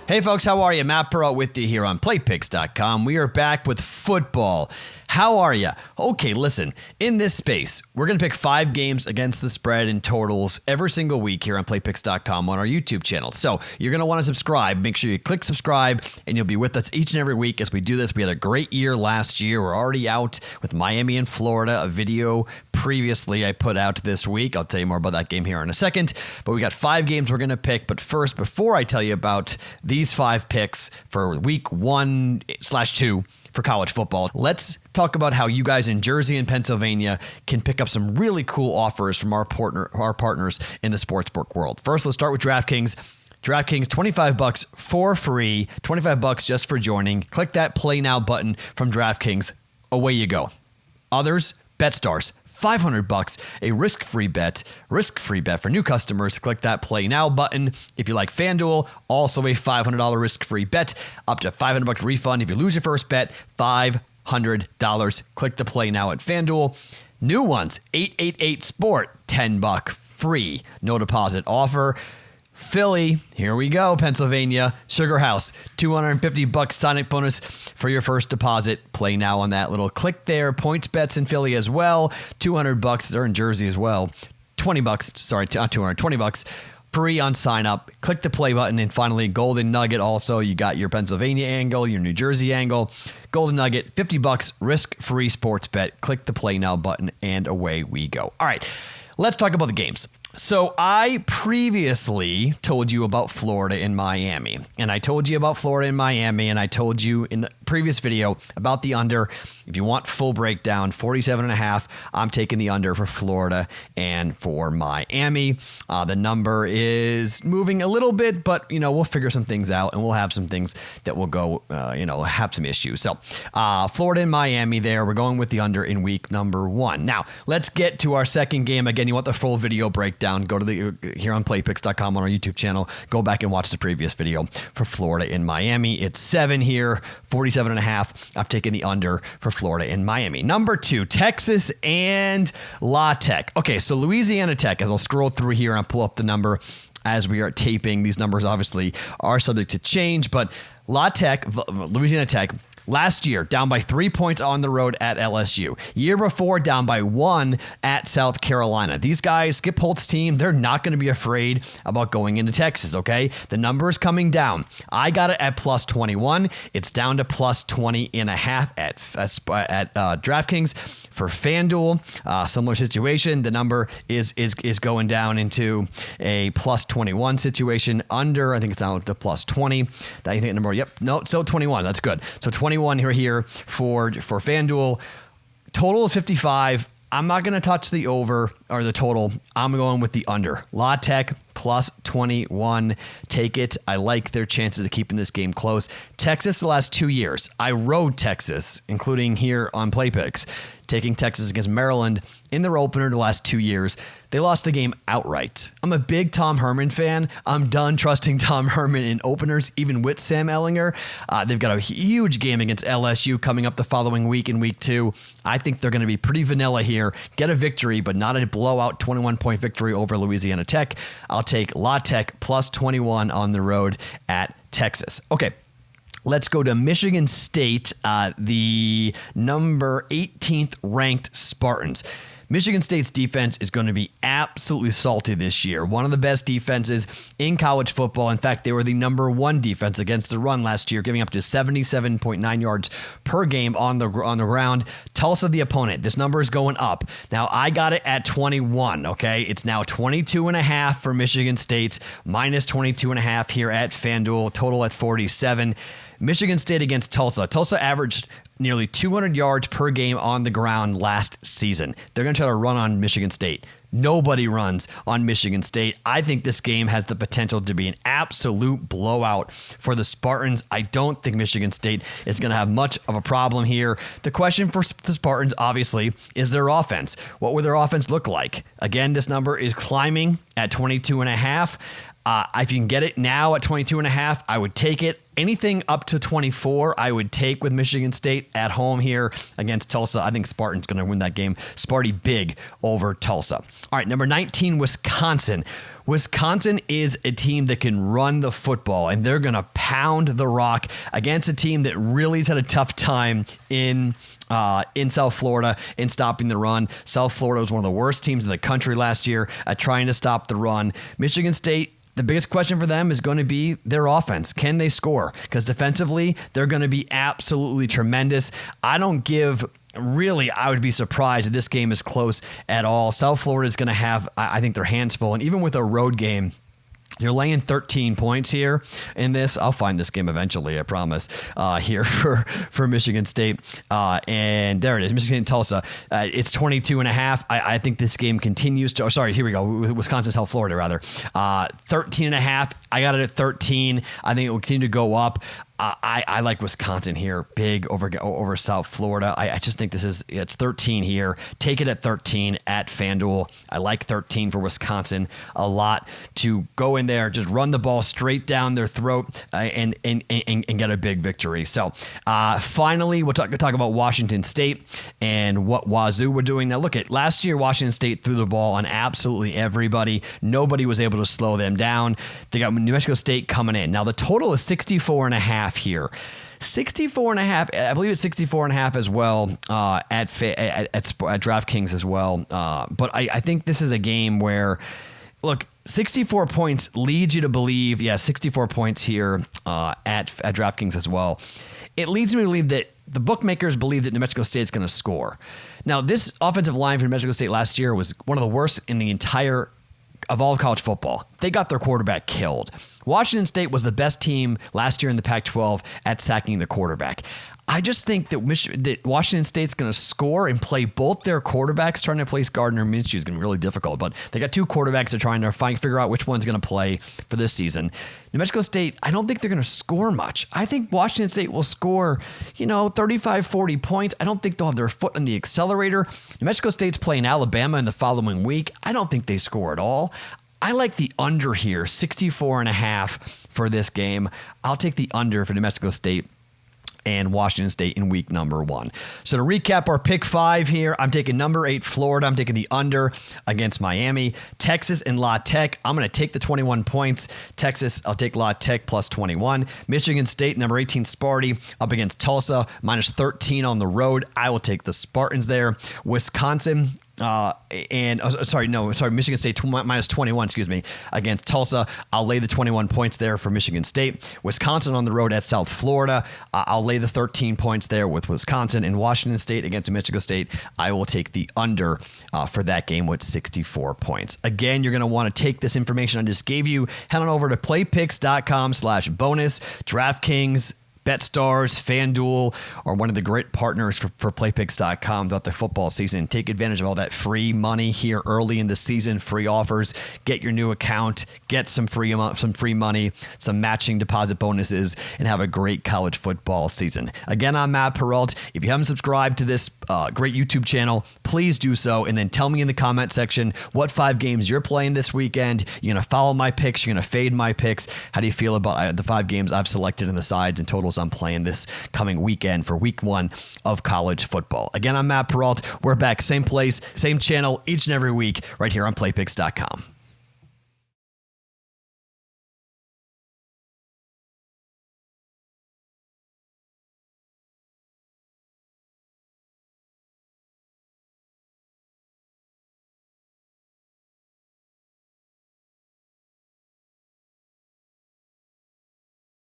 Hey folks, how are you? Matt Perot with you here on PlayPicks.com. We are back with football. How are you? Okay, listen, in this space, we're going to pick 5 games against the spread and totals every single week here on PlayPicks.com on our YouTube channel. So you're going to want to subscribe. Make sure you click subscribe and you'll be with us each and every week as we do this. We had a great year last year. We're already out with Miami and Florida, a video previously I put out this week. I'll tell you more about that game here in a second. But we got 5 games we're going to pick. But first, before I tell you about these 5 picks for week 1/2 for college football, let's talk about how you guys in Jersey and Pennsylvania can pick up some really cool offers from our partners in the sportsbook world. First, let's start with DraftKings. DraftKings, $25 for free, $25 just for joining. Click that Play Now button from DraftKings. Away you go. Others, BetStars, $500, a risk-free bet for new customers. Click that Play Now button. If you like FanDuel, also a $500 risk-free bet, up to $500 refund. If you lose your first bet, $500. Click the Play Now at FanDuel. New ones, 888 Sport, $10 free, no deposit offer. Philly, here we go, Pennsylvania, Sugar House, $250 sign-up bonus for your first deposit. Play now on that little click there. Points bets in Philly as well, $200. They're in Jersey as well. $20, sorry, not $200, $20 free on sign-up. Click the play button. And finally, Golden Nugget also. You got your Pennsylvania angle, your New Jersey angle. Golden Nugget, $50, risk-free sports bet. Click the play now button, and away we go. All right, let's talk about the games. So I previously told you about Florida and Miami, and I told you about Florida and Miami, and I told you in the previous video about the under. If you want full breakdown, 47.5, I'm taking the under for Florida and for Miami. The number is moving a little bit, but we'll figure some things out, and we'll have some things that will go, have some issues. So Florida and Miami there, we're going with the under in week number 1. Now let's get to our second game. Again, you want the full video breakdown, go to here on playpicks.com on our YouTube channel. Go back and watch the previous video for Florida and Miami. It's 7 here, 47.5. I've taken the under for Florida and Miami. Number 2, Texas and La Tech. Okay, so Louisiana Tech, as I'll scroll through here and pull up the number as we are taping. These numbers obviously are subject to change, but Louisiana Tech, last year, down by 3 points on the road at LSU. Year before, down by 1 at South Carolina. These guys, Skip Holtz's team, they're not going to be afraid about going into Texas, okay? The number is coming down. I got it at plus 21. It's down to plus 20.5 at DraftKings. For FanDuel, similar situation. The number is going down into a plus 21 situation. Under, I think it's down to plus 20. I think the number, so 21. That's good. So 21 here for FanDuel. Total is 55. I'm not going to touch the over or the total. I'm going with the under. La Tech plus 21. Take it. I like their chances of keeping this game close. Texas the last 2 years. I rode Texas, including here on PlayPicks, taking Texas against Maryland in their opener the last 2 years. They lost the game outright. I'm a big Tom Herman fan. I'm done trusting Tom Herman in openers, even with Sam Ehlinger. They've got a huge game against LSU coming up the following week in week 2. I think they're going to be pretty vanilla here, get a victory, but not a blowout 21-point victory over Louisiana Tech. I'll take La Tech plus 21 on the road at Texas. Okay. Let's go to Michigan State, the number 18th ranked Spartans. Michigan State's defense is going to be absolutely salty this year. One of the best defenses in college football. In fact, they were the number 1 defense against the run last year, giving up to 77.9 yards per game on the ground. Tulsa, the opponent. This number is going up. Now, I got it at 21, okay? It's now 22.5 for Michigan State, minus 22.5 here at FanDuel, total at 47. Michigan State against Tulsa. Tulsa averaged nearly 200 yards per game on the ground last season. They're going to try to run on Michigan State. Nobody runs on Michigan State. I think this game has the potential to be an absolute blowout for the Spartans. I don't think Michigan State is going to have much of a problem here. The question for the Spartans, obviously, is their offense. What will their offense look like? Again, this number is climbing at 22.5. If you can get it now at 22.5, I would take it. Anything up to 24, I would take with Michigan State at home here against Tulsa. I think Spartan's going to win that game. Sparty big over Tulsa. All right, number 19, Wisconsin. Wisconsin is a team that can run the football, and they're going to pound the rock against a team that really has had a tough time in South Florida in stopping the run. South Florida was one of the worst teams in the country last year at trying to stop the run. Michigan State, the biggest question for them is going to be their offense. Can they score? Because defensively, they're going to be absolutely tremendous. I would be surprised if this game is close at all. South Florida is going to have, I think, their hands full. And even with a road game, you're laying 13 points here in this. I'll find this game eventually, I promise, here for Michigan State. And there it is, Michigan State Tulsa. It's 22.5. I think this game continues to, here we go. Wisconsin, South Florida, rather. 13.5. I got it at 13. I think it will continue to go up. I like Wisconsin here, big over South Florida. I just think it's 13 here. Take it at 13 at FanDuel. I like 13 for Wisconsin a lot to go in there, just run the ball straight down their throat and get a big victory. So finally, we'll talk about Washington State and what Wazoo were doing. Now look at last year, Washington State threw the ball on absolutely everybody. Nobody was able to slow them down. They got New Mexico State coming in. Now the total is 64.5 here. 64.5, I believe it's 64.5 as well at DraftKings as well. But I think this is a game where, look, 64 points leads you to believe, 64 points here at DraftKings as well. It leads me to believe that the bookmakers believe that New Mexico State is going to score. Now, this offensive line for New Mexico State last year was one of the worst in the entire of all of college football. They got their quarterback killed. Washington State was the best team last year in the Pac-12 at sacking the quarterback. I just think that Washington State's going to score and play both their quarterbacks. Trying to place Gardner Minshew is going to be really difficult, but they got two quarterbacks they're trying to figure out which one's going to play for this season. New Mexico State, I don't think they're going to score much. I think Washington State will score, 35, 40 points. I don't think they'll have their foot on the accelerator. New Mexico State's playing Alabama in the following week. I don't think they score at all. I like the under here, 64.5 for this game. I'll take the under for New Mexico State and Washington State in week number 1. So to recap our pick 5 here, I'm taking number 8 Florida. I'm taking the under against Miami. Texas and La Tech, I'm going to take the 21 points. Texas, I'll take La Tech plus 21. Michigan State, number 18 Sparty up against Tulsa, minus 13 on the road. I will take the Spartans there. Wisconsin, Michigan State minus 21, against Tulsa. I'll lay the 21 points there for Michigan State. Wisconsin on the road at South Florida. I'll lay the 13 points there with Wisconsin. And Washington State against New Mexico State, I will take the under for that game with 64 points. Again, you're going to want to take this information I just gave you. Head on over to playpicks.com/bonus. DraftKings, BetStars, FanDuel, or one of the great partners for PlayPicks.com throughout the football season. Take advantage of all that free money here early in the season, free offers. Get your new account, get some free money, some matching deposit bonuses, and have a great college football season. Again, I'm Matt Peralt. If you haven't subscribed to this great YouTube channel, please do so, and then tell me in the comment section what 5 games you're playing this weekend. You're going to follow my picks. You're going to fade my picks. How do you feel about the 5 games I've selected in the sides and totals I'm playing this coming weekend for week 1 of college football? Again, I'm Matt Peralt. We're back, same place, same channel, each and every week right here on PlayPicks.com.